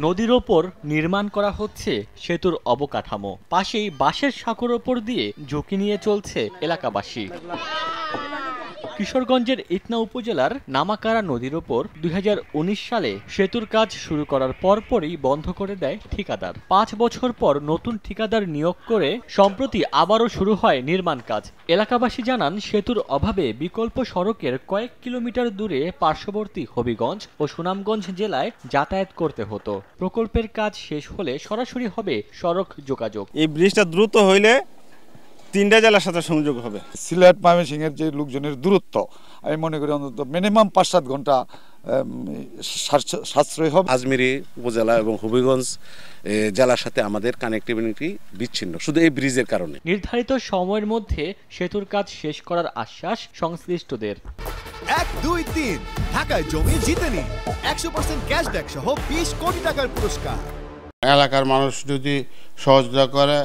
নদীর ওপর নির্মাণ করা হচ্ছে সেতুর অবকাঠামো। পাশেই বাঁশের সাঁকোর ওপর দিয়ে ঝুঁকি নিয়ে চলছে এলাকাবাসী। কিশোরগঞ্জের ইটনা উপজেলার নামাকারা নদীর ওপর ২০১৯ সালে সেতুর কাজ শুরু করার পরপরই বন্ধ করে দেয় ঠিকাদার। ৫ বছর পর নতুন ঠিকাদার নিয়োগ করে সম্প্রতি আবারও শুরু হয় নির্মাণ কাজ। এলাকাবাসী জানান, সেতুর অভাবে বিকল্প সড়কের কয়েক কিলোমিটার দূরে পার্শ্ববর্তী হবিগঞ্জ ও সুনামগঞ্জ জেলায় যাতায়াত করতে হতো। প্রকল্পের কাজ শেষ হলে সরাসরি হবে সড়ক যোগাযোগ। এই ব্রিজটা দ্রুত হইলে ৩টা জেলার সাথে সংযোগ হবে। সিলেট ময়মনসিংহের যে লোকজনের দূরত্ব, আমি মনে করি অন্তত মিনিমাম ৫-৭ ঘন্টা সাশ্রয় হবে। আজমিরি উপজেলা এবং হবিগঞ্জ জেলার সাথে আমাদের কানেক্টিভিটি বিচ্ছিন্ন শুধু এই ব্রিজের কারণে। নির্ধারিত সময়ের মধ্যে সেতুর কাজ শেষ করার আশ্বাস সংশ্লিষ্টদের। ১, ২, ৩ ঢাকায় জমি জিতে নিন ১০০% ক্যাশব্যাক সহ ২০ কোটি টাকার পুরস্কার। এলাকার মানুষ যদি সহযোগিতা করে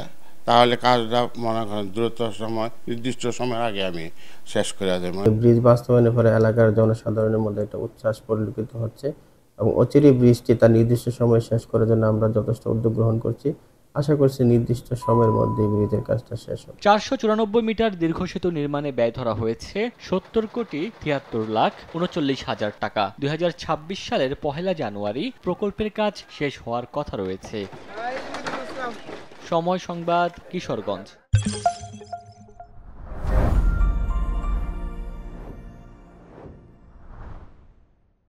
তাহলে কাজটা মনে করেন দ্রুত সময়, নির্দিষ্ট সময়ের আগে আমি শেষ করে দেব। ব্রিজ বাস্তবায়নের পরে এলাকার জনসাধারণের মধ্যে একটা উচ্ছ্বাস পরিলক্ষিত হচ্ছে এবং অচিরেই ব্রিজটি তার নির্দিষ্ট সময় শেষ করার জন্য আমরা যথেষ্ট উদ্যোগ গ্রহণ করছি। আশা করছি নির্দিষ্ট সময়ের মধ্যে ব্রিজের কাজটা শেষ হবে। ৪৯৪ মিটার দীর্ঘ সেতু নির্মাণে ব্যয় ধরা হয়েছে ৭০,৭৩,৩৯,০০০ টাকা। ২০২৬ সালের ১ জানুয়ারি প্রকল্পের কাজ শেষ হওয়ার কথা রয়েছে। সময় সংবাদ, কিশোরগঞ্জ।